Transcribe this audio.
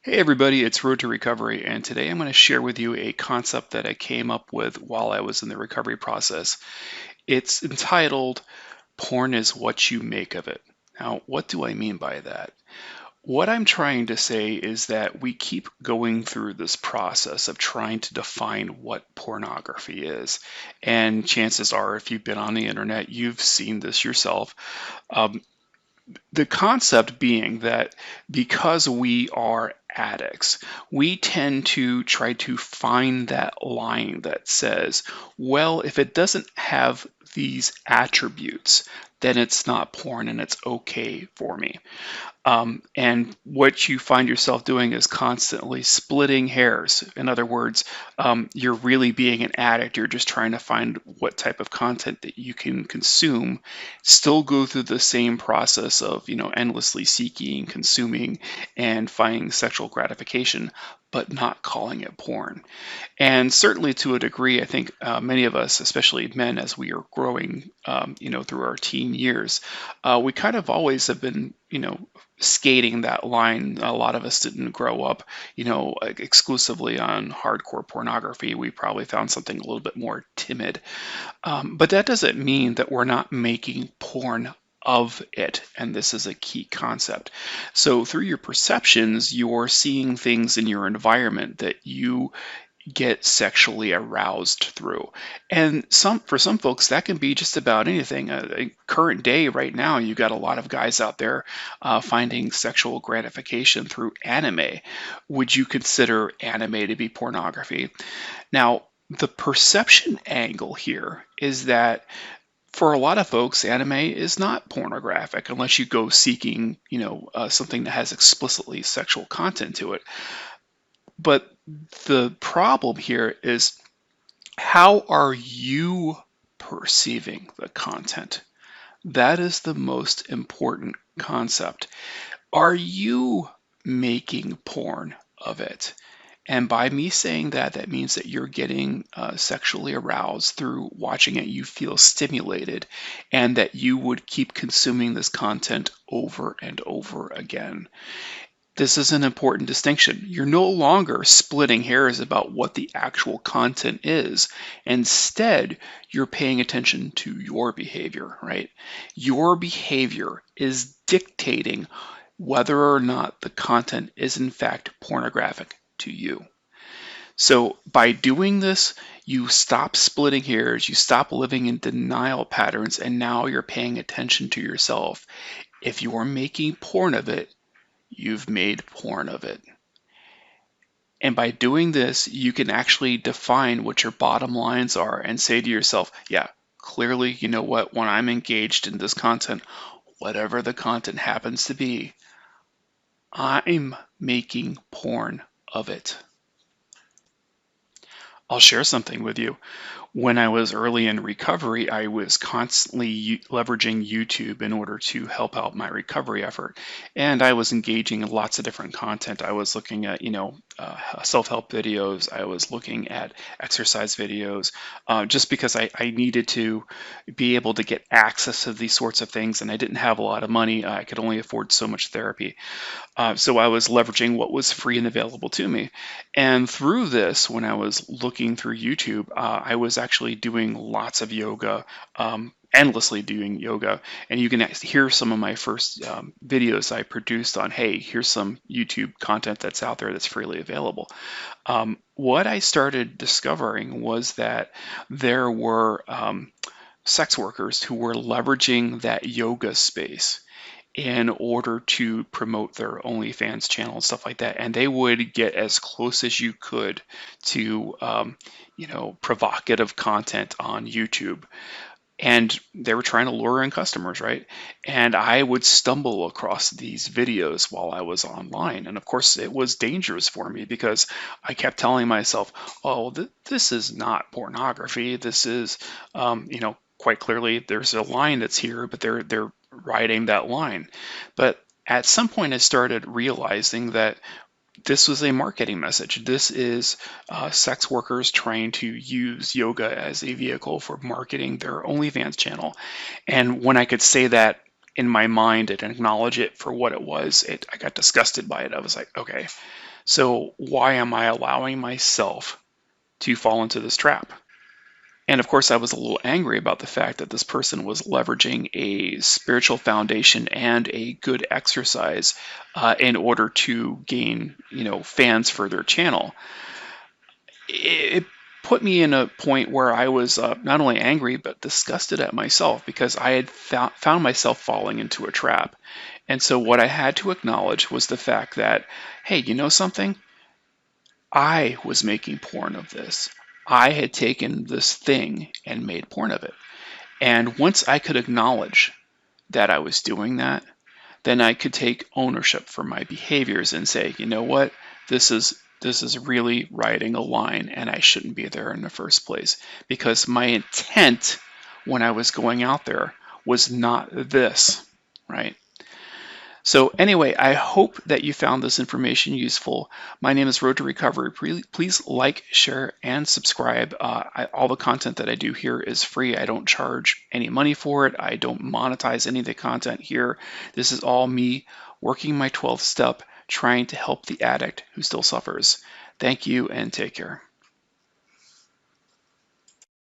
Hey everybody, it's Road to Recovery, and today I'm going to share with you a concept that I came up with while I was in the recovery process. It's entitled Porn is What You Make of It. Now, what do I mean by that? What I'm trying to say is that we keep going through this process of trying to define what pornography is. And chances are, if you've been on the internet, you've seen this yourself. Um, the concept being that because we are addicts, we tend to try to find that line that says, well, if it doesn't have these attributes, then it's not porn and it's okay for me. And what you find yourself doing is constantly splitting hairs. In other words, you're really being an addict. You're just trying to find what type of content that you can consume, still go through the same process of, endlessly seeking, consuming, and finding sexual gratification, but not calling it porn. And certainly to a degree, I think many of us, especially men, as we are growing, through our teen years, we kind of always have been, skating that line. A lot of us didn't grow up, exclusively on hardcore pornography. We probably found something a little bit more timid. But that doesn't mean that we're not making porn of it. And this is a key concept. So through your perceptions, you're seeing things in your environment that you get sexually aroused through. And for some folks that can be just about anything. Current day right now, you got a lot of guys out there finding sexual gratification through anime. Would you consider anime to be pornography? Now, the perception angle here is that for a lot of folks, anime is not pornographic unless you go seeking, something that has explicitly sexual content to it. But the problem here is, how are you perceiving the content? That is the most important concept. Are you making porn of it? And by me saying that, that means that you're getting sexually aroused through watching it. You feel stimulated, and that you would keep consuming this content over and over again. This is an important distinction. You're no longer splitting hairs about what the actual content is. Instead, you're paying attention to your behavior, right? Your behavior is dictating whether or not the content is in fact pornographic to you. So by doing this, you stop splitting hairs, you stop living in denial patterns, and now you're paying attention to yourself. If you're making porn of it, you've made porn of it. And by doing this, you can actually define what your bottom lines are and say to yourself, yeah, clearly, you know what, when I'm engaged in this content, whatever the content happens to be, I'm making porn of it. I'll share something with you. When I was early in recovery, I was constantly leveraging YouTube in order to help out my recovery effort. And I was engaging in lots of different content. I was looking at, self-help videos. I was looking at exercise videos, just because I needed to be able to get access to these sorts of things. And I didn't have a lot of money. I could only afford so much therapy. So I was leveraging what was free and available to me. And through this, when I was looking through YouTube, I was actually doing lots of yoga, endlessly doing yoga. And you can hear some of my first videos I produced on, hey, here's some YouTube content that's out there that's freely available. What I started discovering was that there were sex workers who were leveraging that yoga space in order to promote their OnlyFans channel and stuff like that. And they would get as close as you could to, provocative content on YouTube. And they were trying to lure in customers, right? And I would stumble across these videos while I was online. And of course, it was dangerous for me because I kept telling myself, oh, this is not pornography. This is, quite clearly there's a line that's here, but they're riding that line. But at some point, I started realizing that this was a marketing message. This is sex workers trying to use yoga as a vehicle for marketing their OnlyFans channel. And when I could say that in my mind and acknowledge it for what it was, I got disgusted by it. I was like, okay, So why am I allowing myself to fall into this trap? And of course, I was a little angry about the fact that this person was leveraging a spiritual foundation and a good exercise in order to gain, fans for their channel. It put me in a point where I was not only angry but disgusted at myself because I had found myself falling into a trap. And so what I had to acknowledge was the fact that, hey, you know something? I was making porn of this. I had taken this thing and made porn of it. And once I could acknowledge that I was doing that, then I could take ownership for my behaviors and say, you know what, this is really riding a line and I shouldn't be there in the first place because my intent when I was going out there was not this, right? So anyway, I hope that you found this information useful. My name is Road to Recovery. Please like, share, and subscribe. All the content that I do here is free. I don't charge any money for it. I don't monetize any of the content here. This is all me working my 12th step, trying to help the addict who still suffers. Thank you and take care.